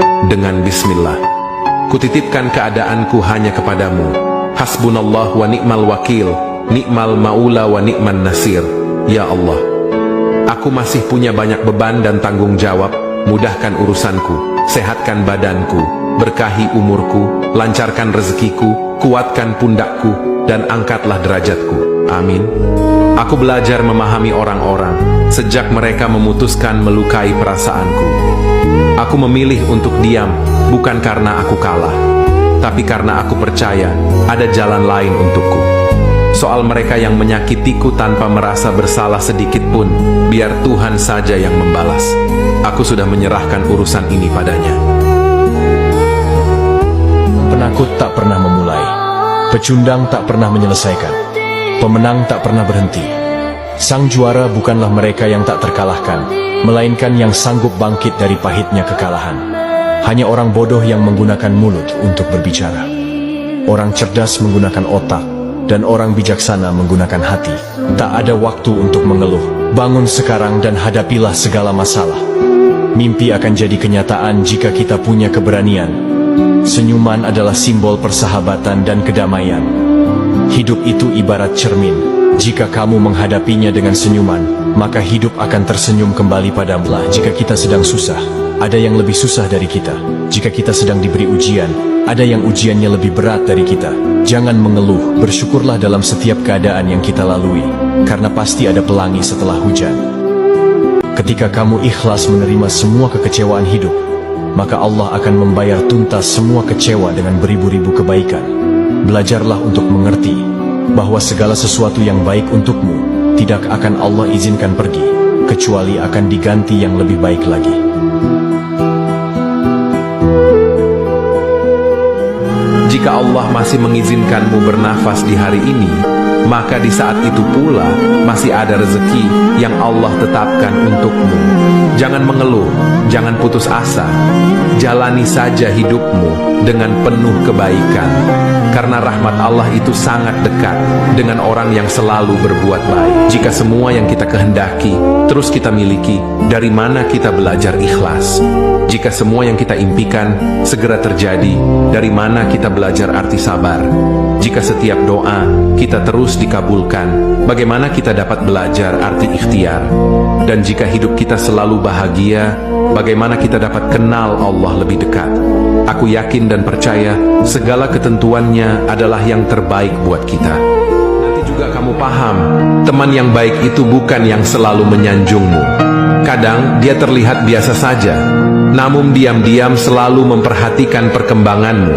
Dengan bismillah. Kutitipkan keadaanku hanya kepadamu. Hasbunallah wa ni'mal wakil, ni'mal maula wa ni'man nasir. Ya Allah, aku masih punya banyak beban dan tanggung jawab. Mudahkan urusanku, sehatkan badanku, berkahi umurku, lancarkan rezekiku, kuatkan pundakku, dan angkatlah derajatku. Amin. Aku belajar memahami orang-orang sejak mereka memutuskan melukai perasaanku. Aku memilih untuk diam, bukan karena aku kalah, tapi karena aku percaya ada jalan lain untukku. Soal mereka yang menyakitiku tanpa merasa bersalah sedikit pun, biar Tuhan saja yang membalas. Aku sudah menyerahkan urusan ini padanya. Penakut tak pernah memulai, pecundang tak pernah menyelesaikan, pemenang tak pernah berhenti. Sang juara bukanlah mereka yang tak terkalahkan, melainkan yang sanggup bangkit dari pahitnya kekalahan. Hanya orang bodoh yang menggunakan mulut untuk berbicara. Orang cerdas menggunakan otak, dan orang bijaksana menggunakan hati. Tak ada waktu untuk mengeluh. Bangun sekarang dan hadapilah segala masalah. Mimpi akan jadi kenyataan jika kita punya keberanian. Senyuman adalah simbol persahabatan dan kedamaian. Hidup itu ibarat cermin. Jika kamu menghadapinya dengan senyuman, maka hidup akan tersenyum kembali padamu. Jika kita sedang susah, ada yang lebih susah dari kita. Jika kita sedang diberi ujian, ada yang ujiannya lebih berat dari kita. Jangan mengeluh, bersyukurlah dalam setiap keadaan yang kita lalui, karena pasti ada pelangi setelah hujan. Ketika kamu ikhlas menerima semua kekecewaan hidup, maka Allah akan membayar tuntas semua kecewa dengan beribu-ribu kebaikan. Belajarlah untuk mengerti bahwa segala sesuatu yang baik untukmu tidak akan Allah izinkan pergi, kecuali akan diganti yang lebih baik lagi. Jika Allah masih mengizinkanmu bernafas di hari ini, maka di saat itu pula masih ada rezeki yang Allah tetapkan untukmu. Jangan mengeluh, jangan putus asa. Jalani saja hidupmu dengan penuh kebaikan, karena rahmat Allah itu sangat dekat dengan orang yang selalu berbuat baik. Jika semua yang kita kehendaki terus kita miliki, dari mana kita belajar ikhlas? Jika semua yang kita impikan segera terjadi, dari mana kita belajar arti sabar? Jika setiap doa kita terus dikabulkan, bagaimana kita dapat belajar arti ikhtiar? Dan jika hidup kita selalu bahagia, bagaimana kita dapat kenal Allah lebih dekat? Aku yakin dan percaya segala ketentuannya adalah yang terbaik buat kita. Nanti juga kamu paham, teman yang baik itu bukan yang selalu menyanjungmu. Kadang dia terlihat biasa saja, namun diam-diam selalu memperhatikan perkembanganmu.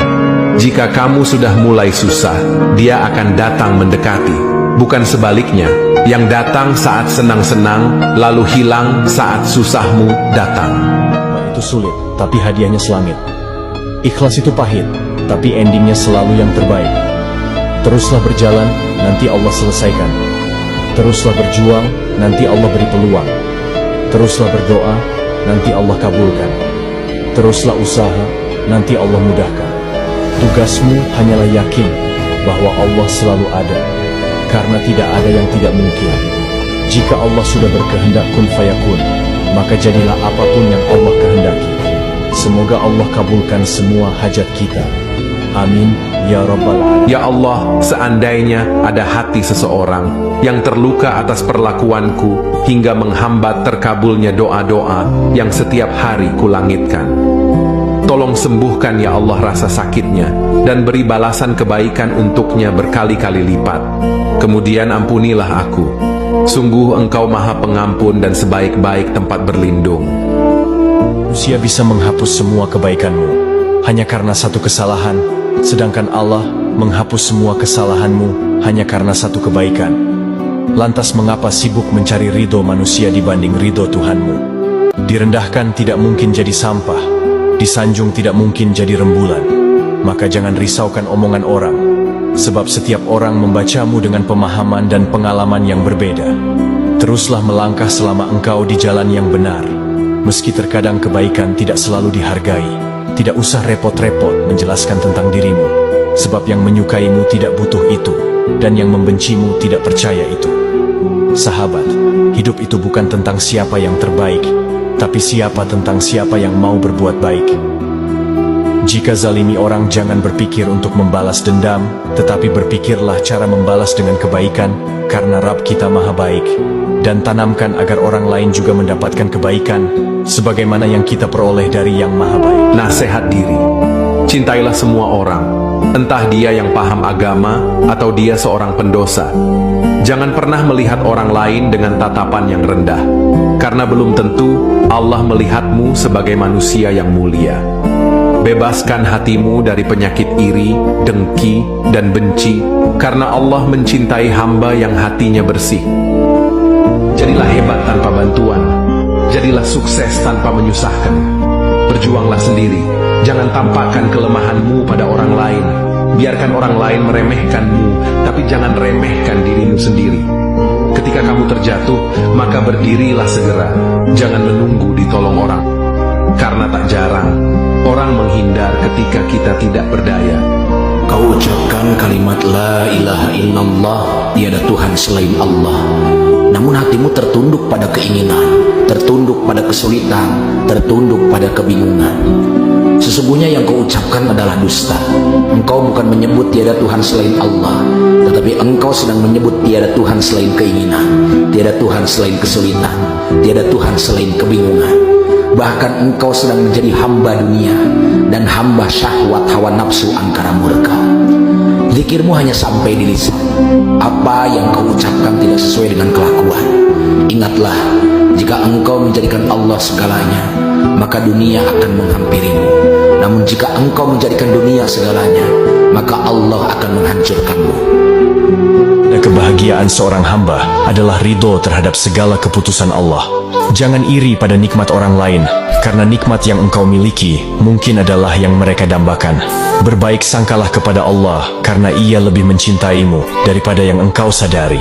Jika kamu sudah mulai susah, dia akan datang mendekati. Bukan sebaliknya, yang datang saat senang-senang, lalu hilang saat susahmu datang. Itu sulit, tapi hadiahnya selangit. Ikhlas itu pahit, tapi endingnya selalu yang terbaik. Teruslah berjalan, nanti Allah selesaikan. Teruslah berjuang, nanti Allah beri peluang. Teruslah berdoa, nanti Allah kabulkan. Teruslah usaha, nanti Allah mudahkan. Tugasmu hanyalah yakin bahwa Allah selalu ada, karena tidak ada yang tidak mungkin. Jika Allah sudah berkehendak kun fayakun, maka jadilah apapun yang Allah kehendaki. Semoga Allah kabulkan semua hajat kita. Amin, ya Rabbal Alamin. Ya Allah, seandainya ada hati seseorang yang terluka atas perlakuanku hingga menghambat terkabulnya doa-doa yang setiap hari kulangitkan, tolong sembuhkan ya Allah rasa sakitnya dan beri balasan kebaikan untuknya berkali-kali lipat. Kemudian ampunilah aku. Sungguh Engkau Maha Pengampun dan sebaik-baik tempat berlindung. Manusia bisa menghapus semua kebaikanmu hanya karena satu kesalahan, sedangkan Allah menghapus semua kesalahanmu hanya karena satu kebaikan. Lantas mengapa sibuk mencari ridho manusia dibanding ridho Tuhanmu? Direndahkan tidak mungkin jadi sampah, disanjung tidak mungkin jadi rembulan. Maka jangan risaukan omongan orang, sebab setiap orang membacamu dengan pemahaman dan pengalaman yang berbeda. Teruslah melangkah selama engkau di jalan yang benar. Meski terkadang kebaikan tidak selalu dihargai, tidak usah repot-repot menjelaskan tentang dirimu, sebab yang menyukaimu tidak butuh itu, dan yang membencimu tidak percaya itu. Sahabat, hidup itu bukan tentang siapa yang terbaik, tapi tentang siapa yang mau berbuat baik. Jika zalimi orang, jangan berpikir untuk membalas dendam, tetapi berpikirlah cara membalas dengan kebaikan, karena Rabb kita maha baik. Dan tanamkan agar orang lain juga mendapatkan kebaikan, sebagaimana yang kita peroleh dari yang maha baik. Nasihat diri. Cintailah semua orang, entah dia yang paham agama atau dia seorang pendosa. Jangan pernah melihat orang lain dengan tatapan yang rendah, karena belum tentu Allah melihatmu sebagai manusia yang mulia. Bebaskan hatimu dari penyakit iri, dengki, dan benci, karena Allah mencintai hamba yang hatinya bersih. Jadilah hebat tanpa bantuan, jadilah sukses tanpa menyusahkan. Berjuanglah sendiri, jangan tampakkan kelemahanmu pada orang lain. Biarkan orang lain meremehkanmu, tapi jangan remehkan dirimu sendiri. Ketika kamu terjatuh, maka berdirilah segera, jangan menunggu ditolong orang. Karena tak jarang orang menghindar ketika kita tidak berdaya. Kau ucapkan kalimat la ilaha illallah, tiada Tuhan selain Allah. Namun hatimu tertunduk pada keinginan, tertunduk pada kesulitan, tertunduk pada kebingungan. Sesungguhnya yang kau ucapkan adalah dusta. Engkau bukan menyebut tiada Tuhan selain Allah, tetapi engkau sedang menyebut tiada Tuhan selain keinginan, tiada Tuhan selain kesulitan, tiada Tuhan selain kebingungan. Bahkan engkau sedang menjadi hamba dunia dan hamba syahwat hawa nafsu angkara murka. Zikirmu hanya sampai di lisan. Apa yang kau ucapkan tidak sesuai dengan kelakuan. Ingatlah, jika engkau menjadikan Allah segalanya, maka dunia akan menghampirimu. Namun jika engkau menjadikan dunia segalanya, maka Allah akan menghancurkanmu. Dan kebahagiaan seorang hamba adalah ridho terhadap segala keputusan Allah. Jangan iri pada nikmat orang lain, karena nikmat yang engkau miliki mungkin adalah yang mereka dambakan. Berbaik sangkalah kepada Allah, karena Ia lebih mencintaimu daripada yang engkau sadari.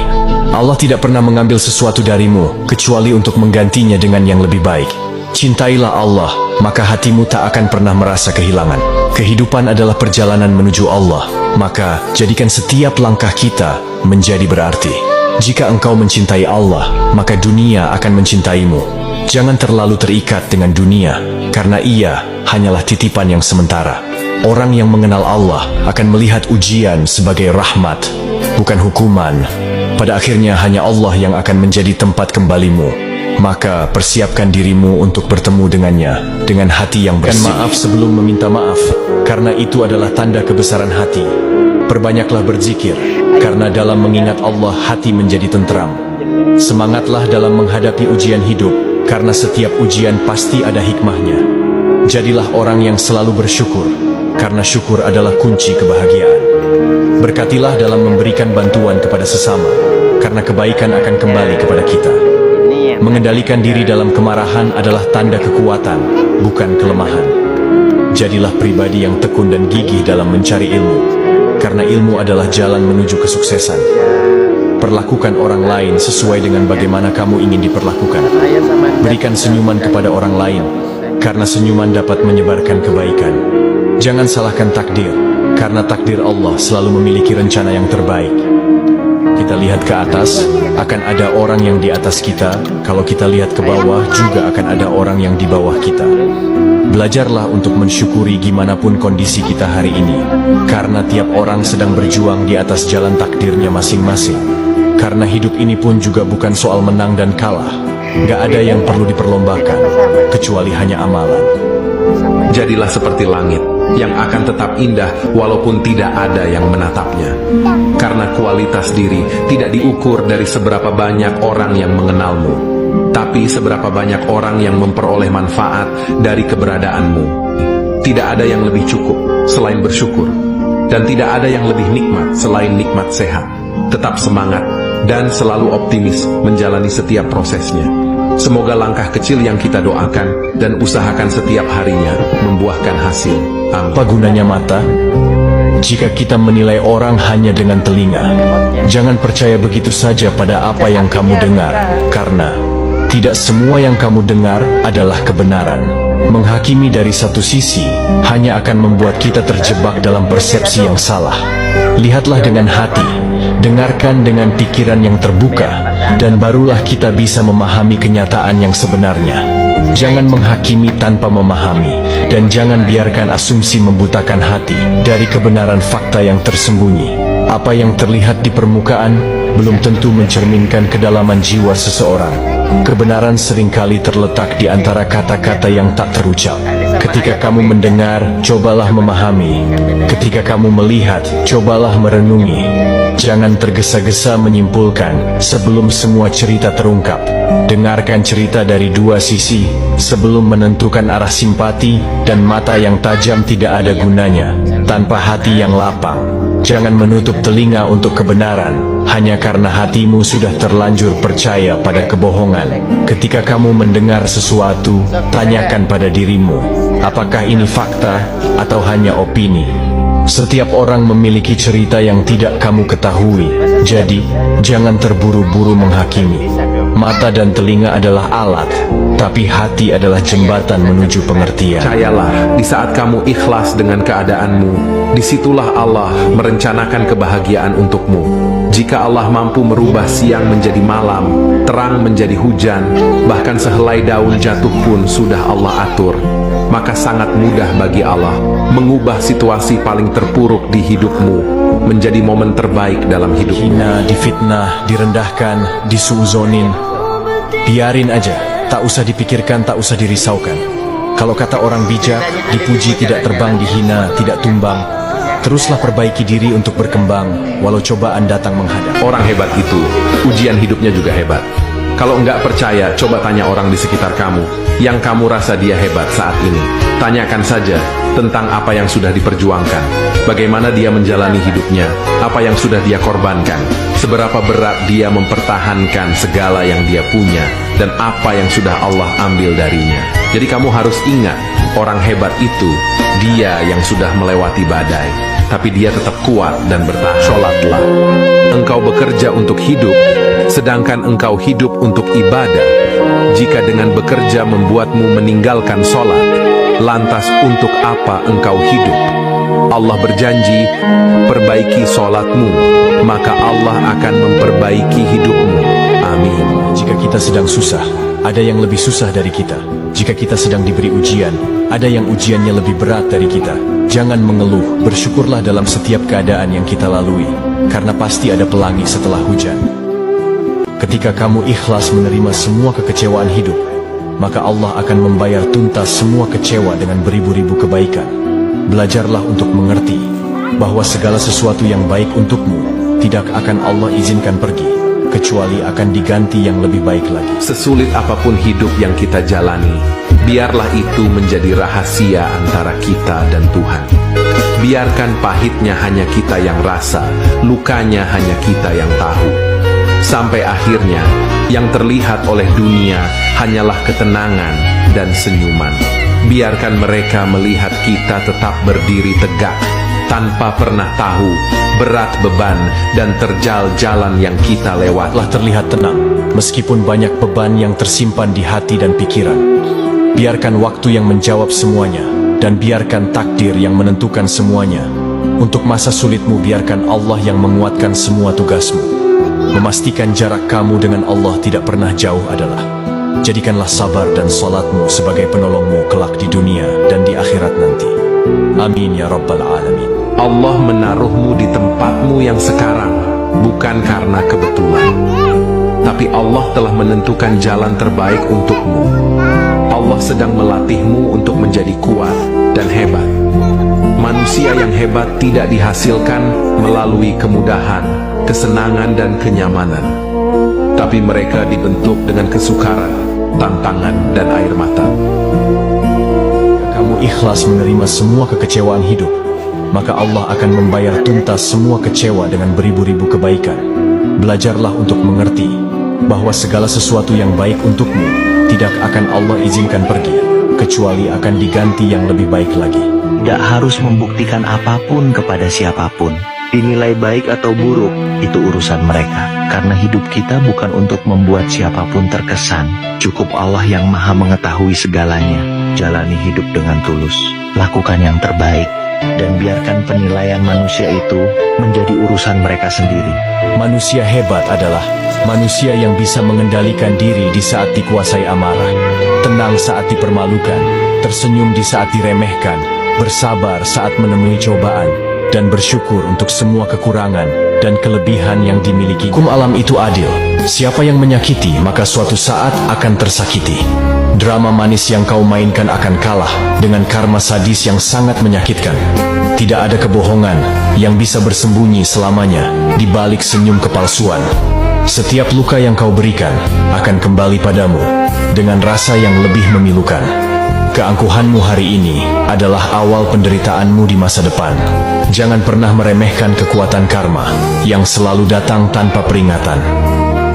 Allah tidak pernah mengambil sesuatu darimu, kecuali untuk menggantinya dengan yang lebih baik. Cintailah Allah, maka hatimu tak akan pernah merasa kehilangan. Kehidupan adalah perjalanan menuju Allah, maka jadikan setiap langkah kita menjadi berarti. Jika engkau mencintai Allah, maka dunia akan mencintaimu. Jangan terlalu terikat dengan dunia, karena ia hanyalah titipan yang sementara. Orang yang mengenal Allah akan melihat ujian sebagai rahmat, bukan hukuman. Pada akhirnya hanya Allah yang akan menjadi tempat kembalimu. Maka persiapkan dirimu untuk bertemu dengannya dengan hati yang bersih. Dan maaf sebelum meminta maaf, karena itu adalah tanda kebesaran hati. Perbanyaklah berzikir, karena dalam mengingat Allah hati menjadi tentram. Semangatlah dalam menghadapi ujian hidup, karena setiap ujian pasti ada hikmahnya. Jadilah orang yang selalu bersyukur, karena syukur adalah kunci kebahagiaan. Berkatilah dalam memberikan bantuan kepada sesama, karena kebaikan akan kembali kepada kita. Mengendalikan diri dalam kemarahan adalah tanda kekuatan, bukan kelemahan. Jadilah pribadi yang tekun dan gigih dalam mencari ilmu, karena ilmu adalah jalan menuju kesuksesan. Perlakukan orang lain sesuai dengan bagaimana kamu ingin diperlakukan. Berikan senyuman kepada orang lain, karena senyuman dapat menyebarkan kebaikan. Jangan salahkan takdir, karena takdir Allah selalu memiliki rencana yang terbaik. Kita lihat ke atas, akan ada orang yang di atas kita. Kalau kita lihat ke bawah, juga akan ada orang yang di bawah kita. Belajarlah untuk mensyukuri gimana pun kondisi kita hari ini, karena tiap orang sedang berjuang di atas jalan takdirnya masing-masing. Karena hidup ini pun juga bukan soal menang dan kalah. Gak ada yang perlu diperlombakan, kecuali hanya amalan. Jadilah seperti langit, yang akan tetap indah walaupun tidak ada yang menatapnya. Karena kualitas diri tidak diukur dari seberapa banyak orang yang mengenalmu, tapi seberapa banyak orang yang memperoleh manfaat dari keberadaanmu. Tidak ada yang lebih cukup selain bersyukur, dan tidak ada yang lebih nikmat selain nikmat sehat. Tetap semangat dan selalu optimis menjalani setiap prosesnya. Semoga langkah kecil yang kita doakan dan usahakan setiap harinya membuahkan hasil. Amin. Apa gunanya mata? Jika kita menilai orang hanya dengan telinga, jangan percaya begitu saja pada apa yang kamu dengar, karena tidak semua yang kamu dengar adalah kebenaran. Menghakimi dari satu sisi hanya akan membuat kita terjebak dalam persepsi yang salah. Lihatlah dengan hati, dengarkan dengan pikiran yang terbuka, dan barulah kita bisa memahami kenyataan yang sebenarnya. Jangan menghakimi tanpa memahami, dan jangan biarkan asumsi membutakan hati dari kebenaran fakta yang tersembunyi. Apa yang terlihat di permukaan belum tentu mencerminkan kedalaman jiwa seseorang. Kebenaran seringkali terletak di antara kata-kata yang tak terucap. Ketika kamu mendengar, cobalah memahami. Ketika kamu melihat, cobalah merenungi. Jangan tergesa-gesa menyimpulkan sebelum semua cerita terungkap. Dengarkan cerita dari dua sisi sebelum menentukan arah simpati, dan mata yang tajam tidak ada gunanya tanpa hati yang lapang. Jangan menutup telinga untuk kebenaran hanya karena hatimu sudah terlanjur percaya pada kebohongan. Ketika kamu mendengar sesuatu, tanyakan pada dirimu, apakah ini fakta atau hanya opini? Setiap orang memiliki cerita yang tidak kamu ketahui, jadi jangan terburu-buru menghakimi. Mata dan telinga adalah alat, tapi hati adalah jembatan menuju pengertian. Percayalah, di saat kamu ikhlas dengan keadaanmu, disitulah Allah merencanakan kebahagiaan untukmu. Jika Allah mampu merubah siang menjadi malam, terang menjadi hujan, bahkan sehelai daun jatuh pun sudah Allah atur, maka sangat mudah bagi Allah mengubah situasi paling terpuruk di hidupmu menjadi momen terbaik dalam hidup. Hina, difitnah, direndahkan, disuuzonin, biarin aja, tak usah dipikirkan, tak usah dirisaukan. Kalau kata orang bijak, dipuji tidak terbang, dihina tidak tumbang. Teruslah perbaiki diri untuk berkembang, walau cobaan datang menghadap. Orang hebat itu, ujian hidupnya juga hebat. Kalau enggak percaya, coba tanya orang di sekitar kamu yang kamu rasa dia hebat saat ini. Tanyakan saja tentang apa yang sudah diperjuangkan, bagaimana dia menjalani hidupnya, apa yang sudah dia korbankan, seberapa berat dia mempertahankan segala yang dia punya, dan apa yang sudah Allah ambil darinya. Jadi kamu harus ingat, orang hebat itu dia yang sudah melewati badai, tapi dia tetap kuat dan bertahan. Sholatlah. Engkau bekerja untuk hidup, sedangkan engkau hidup untuk ibadah. Jika dengan bekerja membuatmu meninggalkan sholat, lantas untuk apa engkau hidup? Allah berjanji, perbaiki sholatmu, maka Allah akan memperbaiki hidupmu. Amin. Jika kita sedang susah, ada yang lebih susah dari kita. Jika kita sedang diberi ujian, ada yang ujiannya lebih berat dari kita. Jangan mengeluh, bersyukurlah dalam setiap keadaan yang kita lalui, karena pasti ada pelangi setelah hujan. Ketika kamu ikhlas menerima semua kekecewaan hidup, maka Allah akan membayar tuntas semua kecewa dengan beribu-ribu kebaikan. Belajarlah untuk mengerti bahwa segala sesuatu yang baik untukmu tidak akan Allah izinkan pergi, kecuali akan diganti yang lebih baik lagi. Sesulit apapun hidup yang kita jalani, biarlah itu menjadi rahasia antara kita dan Tuhan. Biarkan pahitnya hanya kita yang rasa, lukanya hanya kita yang tahu. Sampai akhirnya, yang terlihat oleh dunia hanyalah ketenangan dan senyuman. Biarkan mereka melihat kita tetap berdiri tegak, tanpa pernah tahu berat beban dan terjal jalan yang kita lewat. Telah terlihat tenang, meskipun banyak beban yang tersimpan di hati dan pikiran. Biarkan waktu yang menjawab semuanya, dan biarkan takdir yang menentukan semuanya. Untuk masa sulitmu, biarkan Allah yang menguatkan semua tugasmu. Memastikan jarak kamu dengan Allah tidak pernah jauh adalah, jadikanlah sabar dan salatmu sebagai penolongmu kelak di dunia dan di akhirat nanti. Amin ya Rabbal Alamin. Allah menaruhmu di tempatmu yang sekarang bukan karena kebetulan, tapi Allah telah menentukan jalan terbaik untukmu. Allah sedang melatihmu untuk menjadi kuat dan hebat. Manusia yang hebat tidak dihasilkan melalui kemudahan, kesenangan dan kenyamanan, tapi mereka dibentuk dengan kesukaran, tantangan dan air mata. Kamu ikhlas menerima semua kekecewaan hidup, maka Allah akan membayar tuntas semua kecewa dengan beribu-ribu kebaikan. Belajarlah untuk mengerti bahwa segala sesuatu yang baik untukmu tidak akan Allah izinkan pergi, kecuali akan diganti yang lebih baik lagi. Tidak harus membuktikan apapun kepada siapapun. Dinilai baik atau buruk, itu urusan mereka. Karena hidup kita bukan untuk membuat siapapun terkesan. Cukup Allah yang maha mengetahui segalanya. Jalani hidup dengan tulus. Lakukan yang terbaik. Dan biarkan penilaian manusia itu menjadi urusan mereka sendiri. Manusia hebat adalah manusia yang bisa mengendalikan diri di saat dikuasai amarah. tenang saat dipermalukan, tersenyum di saat diremehkan, bersabar saat menemui cobaan, dan bersyukur untuk semua kekurangan dan kelebihan yang dimiliki. Hukum alam itu adil. Siapa yang menyakiti, maka suatu saat akan tersakiti. Drama manis yang kau mainkan akan kalah dengan karma sadis yang sangat menyakitkan. Tidak ada kebohongan yang bisa bersembunyi selamanya di balik senyum kepalsuan. Setiap luka yang kau berikan akan kembali padamu dengan rasa yang lebih memilukan. Keangkuhanmu hari ini adalah awal penderitaanmu di masa depan. Jangan pernah meremehkan kekuatan karma yang selalu datang tanpa peringatan.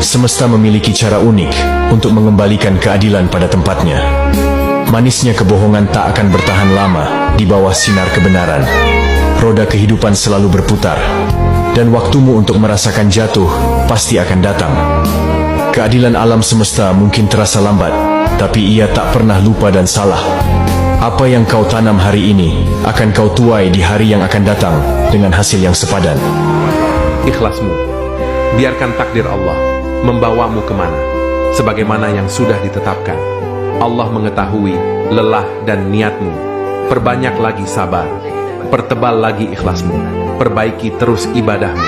Semesta memiliki cara unik untuk mengembalikan keadilan pada tempatnya. Manisnya kebohongan tak akan bertahan lama di bawah sinar kebenaran. Roda kehidupan selalu berputar, dan waktumu untuk merasakan jatuh pasti akan datang. Keadilan alam semesta mungkin terasa lambat, tapi ia tak pernah lupa dan salah. Apa yang kau tanam hari ini akan kau tuai di hari yang akan datang dengan hasil yang sepadan. Ikhlasmu, biarkan takdir Allah membawamu kemana, sebagaimana yang sudah ditetapkan. Allah mengetahui lelah dan niatmu. Perbanyak lagi sabar, pertebal lagi ikhlasmu, perbaiki terus ibadahmu.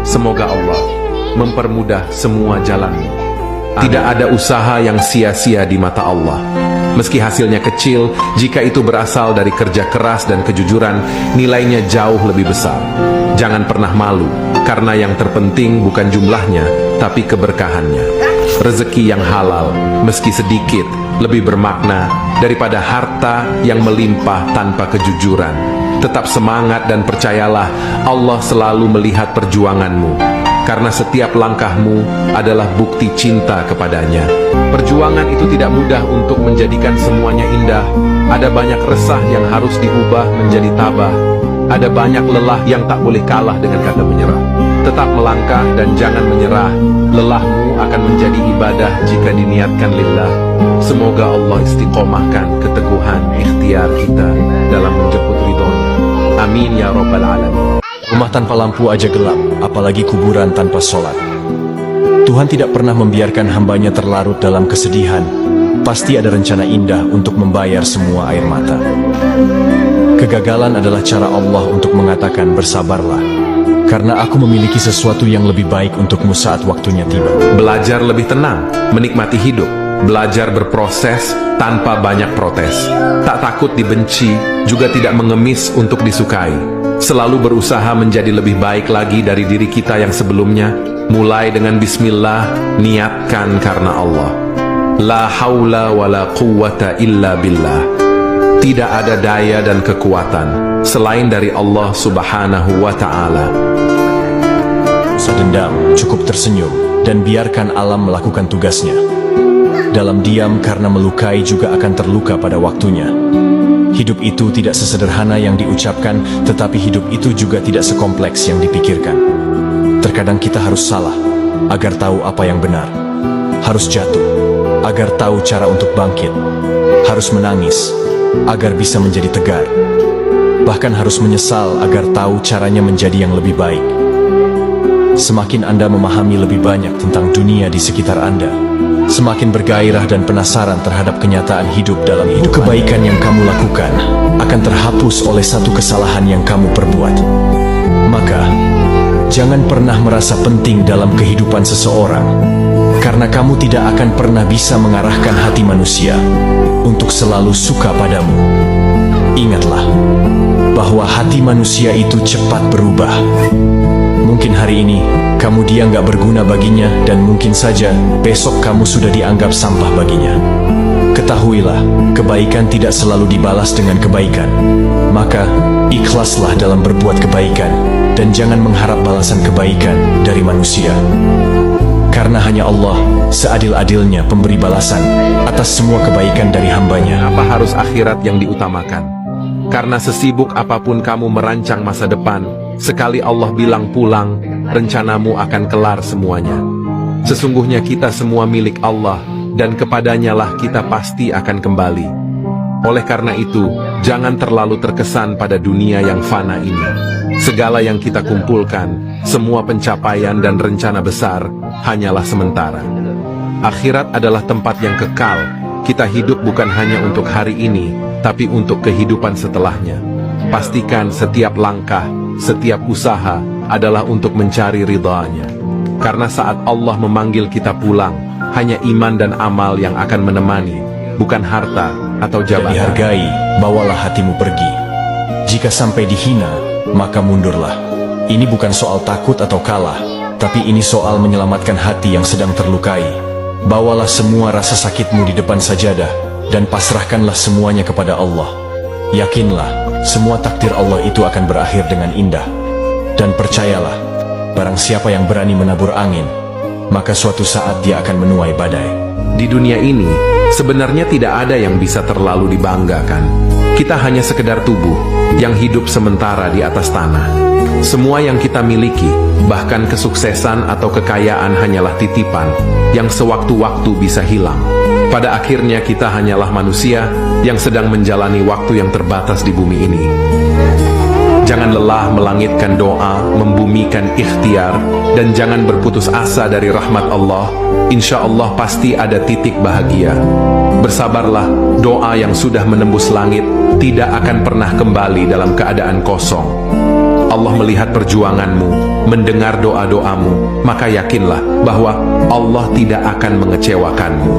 Semoga Allah mempermudah semua jalanmu. Tidak ada usaha yang sia-sia di mata Allah. Meski hasilnya kecil, jika itu berasal dari kerja keras dan kejujuran, nilainya jauh lebih besar. Jangan pernah malu, karena yang terpenting bukan jumlahnya, tapi keberkahannya. Rezeki yang halal, meski sedikit, lebih bermakna daripada harta yang melimpah tanpa kejujuran. Tetap semangat dan percayalah, Allah selalu melihat perjuanganmu, karena setiap langkahmu adalah bukti cinta kepadanya. Perjuangan itu tidak mudah untuk menjadikan semuanya indah. Ada banyak resah yang harus diubah menjadi tabah. Ada banyak lelah yang tak boleh kalah dengan kata menyerah. Tetap melangkah dan jangan menyerah. Lelahmu akan menjadi ibadah jika diniatkan lillah. Semoga Allah istiqomahkan keteguhan ikhtiar kita dalam menjemput ridhonya. Amin ya rabbal alamin. Rumah tanpa lampu aja gelap, apalagi kuburan tanpa sholat. Tuhan tidak pernah membiarkan hambanya terlarut dalam kesedihan. Pasti ada rencana indah untuk membayar semua air mata. Kegagalan adalah cara Allah untuk mengatakan bersabarlah, karena aku memiliki sesuatu yang lebih baik untukmu saat waktunya tiba. Belajar lebih tenang, menikmati hidup. Belajar berproses tanpa banyak protes. Tak takut dibenci, juga tidak mengemis untuk disukai. Selalu berusaha menjadi lebih baik lagi dari diri kita yang sebelumnya. Mulai dengan bismillah, niatkan karena Allah. La haula wa la quwwata illa billah. Tidak ada daya dan kekuatan selain dari Allah subhanahu wa ta'ala. Usah dendam, cukup tersenyum, dan biarkan alam melakukan tugasnya. Dalam diam karena melukai juga akan terluka pada waktunya. Hidup itu tidak sesederhana yang diucapkan, tetapi hidup itu juga tidak sekompleks yang dipikirkan. Terkadang kita harus salah, agar tahu apa yang benar. Harus jatuh, agar tahu cara untuk bangkit. Harus menangis, agar bisa menjadi tegar. Bahkan harus menyesal agar tahu caranya menjadi yang lebih baik. Semakin Anda memahami lebih banyak tentang dunia di sekitar Anda, semakin bergairah dan penasaran terhadap kenyataan hidup dalam hidup. Kebaikan yang kamu lakukan akan terhapus oleh satu kesalahan yang kamu perbuat. Maka, jangan pernah merasa penting dalam kehidupan seseorang, karena kamu tidak akan pernah bisa mengarahkan hati manusia untuk selalu suka padamu. Ingatlah bahwa hati manusia itu cepat berubah. Mungkin hari ini kamu dia nggak berguna baginya, dan mungkin saja besok kamu sudah dianggap sampah baginya. Ketahuilah, kebaikan tidak selalu dibalas dengan kebaikan. Maka, ikhlaslah dalam berbuat kebaikan, dan jangan mengharap balasan kebaikan dari manusia. Karena hanya Allah seadil-adilnya pemberi balasan atas semua kebaikan dari hambanya. Apa harus akhirat yang diutamakan? Karena sesibuk apapun kamu merancang masa depan, sekali Allah bilang pulang, rencanamu akan kelar semuanya. Sesungguhnya kita semua milik Allah, dan kepadanya lah kita pasti akan kembali. Oleh karena itu, jangan terlalu terkesan pada dunia yang fana ini. Segala yang kita kumpulkan, semua pencapaian dan rencana besar, hanyalah sementara. Akhirat adalah tempat yang kekal, Kita hidup bukan hanya untuk hari ini, tapi untuk kehidupan setelahnya. Pastikan setiap langkah, setiap usaha adalah untuk mencari ridha-Nya. Karena saat Allah memanggil kita pulang, hanya iman dan amal yang akan menemani, bukan harta atau jabatan. Dihargai, bawalah hatimu pergi. Jika sampai dihina, maka mundurlah. Ini bukan soal takut atau kalah, tapi ini soal menyelamatkan hati yang sedang terlukai. Bawalah semua rasa sakitmu di depan sajadah, dan pasrahkanlah semuanya kepada Allah. Yakinlah, semua takdir Allah itu akan berakhir dengan indah. Dan percayalah, barang siapa yang berani menabur angin, maka suatu saat dia akan menuai badai. Di dunia ini, sebenarnya tidak ada yang bisa terlalu dibanggakan. Kita hanya sekedar tubuh yang hidup sementara di atas tanah. Semua yang kita miliki, bahkan kesuksesan atau kekayaan hanyalah titipan yang sewaktu-waktu bisa hilang. Pada akhirnya kita hanyalah manusia yang sedang menjalani waktu yang terbatas di bumi ini. Jangan lelah melangitkan doa, membumikan ikhtiar, dan jangan berputus asa dari rahmat Allah. Insya Allah pasti ada titik bahagia. Bersabarlah, doa yang sudah menembus langit tidak akan pernah kembali dalam keadaan kosong. Allah melihat perjuanganmu, mendengar doa-doamu, maka yakinlah bahwa Allah tidak akan mengecewakanmu.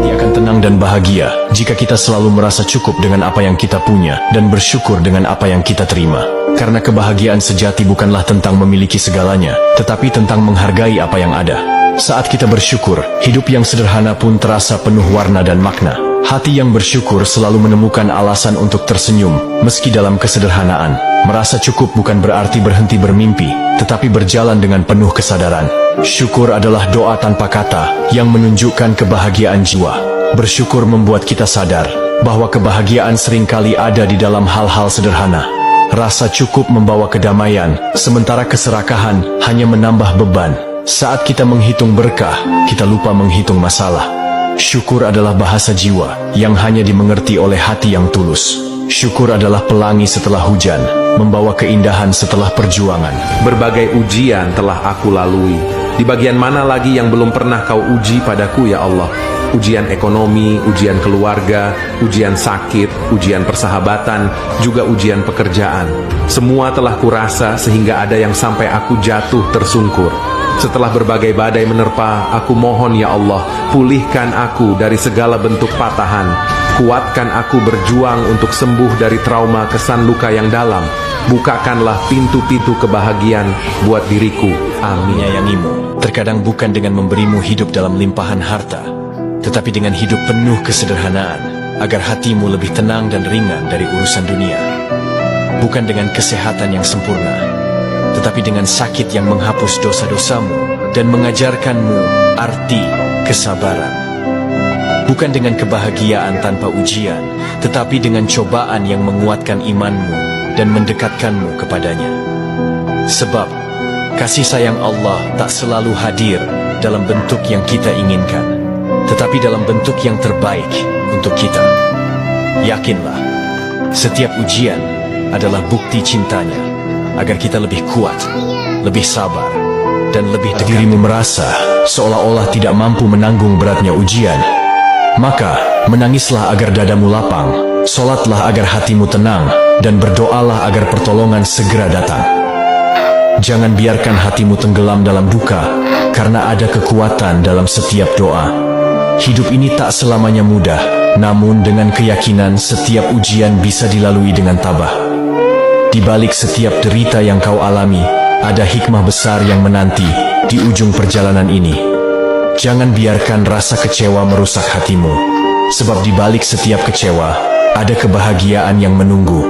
Dia akan tenang dan bahagia jika kita selalu merasa cukup dengan apa yang kita punya dan bersyukur dengan apa yang kita terima. Karena kebahagiaan sejati bukanlah tentang memiliki segalanya, tetapi tentang menghargai apa yang ada. Saat kita bersyukur, hidup yang sederhana pun terasa penuh warna dan makna. Hati yang bersyukur selalu menemukan alasan untuk tersenyum, meski dalam kesederhanaan. Merasa cukup bukan berarti berhenti bermimpi, tetapi berjalan dengan penuh kesadaran. Syukur adalah doa tanpa kata, yang menunjukkan kebahagiaan jiwa. Bersyukur membuat kita sadar, bahwa kebahagiaan seringkali ada di dalam hal-hal sederhana. Rasa cukup membawa kedamaian, sementara keserakahan hanya menambah beban. Saat kita menghitung berkah, kita lupa menghitung masalah. Syukur adalah bahasa jiwa yang hanya dimengerti oleh hati yang tulus. Syukur adalah pelangi setelah hujan, membawa keindahan setelah perjuangan. Berbagai ujian telah aku lalui. Di bagian mana lagi yang belum pernah kau uji padaku ya Allah? Ujian ekonomi, ujian keluarga, ujian sakit, ujian persahabatan, juga ujian pekerjaan. Semua telah kurasa sehingga ada yang sampai aku jatuh tersungkur. Setelah berbagai badai menerpa, aku mohon ya Allah, pulihkan aku dari segala bentuk patahan. Kuatkan aku berjuang untuk sembuh dari trauma kesan luka yang dalam. Bukakanlah pintu-pintu kebahagiaan buat diriku. Amin. Menyayangimu, terkadang bukan dengan memberimu hidup dalam limpahan harta, tetapi dengan hidup penuh kesederhanaan, agar hatimu lebih tenang dan ringan dari urusan dunia. Bukan dengan kesehatan yang sempurna, tetapi dengan sakit yang menghapus dosa-dosamu dan mengajarkanmu arti kesabaran. Bukan dengan kebahagiaan tanpa ujian, tetapi dengan cobaan yang menguatkan imanmu dan mendekatkanmu kepadanya. Sebab, kasih sayang Allah tak selalu hadir dalam bentuk yang kita inginkan, tetapi dalam bentuk yang terbaik untuk kita. Yakinlah, setiap ujian adalah bukti cintanya, agar kita lebih kuat, lebih sabar, dan lebih dekat. Dirimu merasa seolah-olah tidak mampu menanggung beratnya ujian, maka menangislah agar dadamu lapang, sholatlah agar hatimu tenang, dan berdoalah agar pertolongan segera datang. Jangan biarkan hatimu tenggelam dalam duka, karena ada kekuatan dalam setiap doa. Hidup ini tak selamanya mudah, namun dengan keyakinan setiap ujian bisa dilalui dengan tabah. Di balik setiap derita yang kau alami, ada hikmah besar yang menanti di ujung perjalanan ini. Jangan biarkan rasa kecewa merusak hatimu, sebab di balik setiap kecewa, ada kebahagiaan yang menunggu.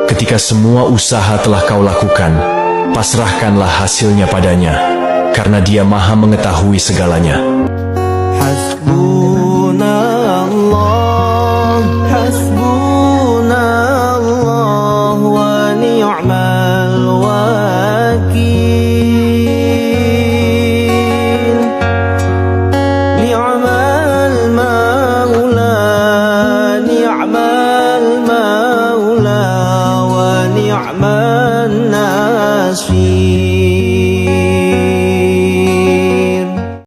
Ketika semua usaha telah kau lakukan, pasrahkanlah hasilnya padanya, karena Dia Maha mengetahui segalanya. Hasbunallah, hasbunallah wa ni'mal wakil. Ni'mal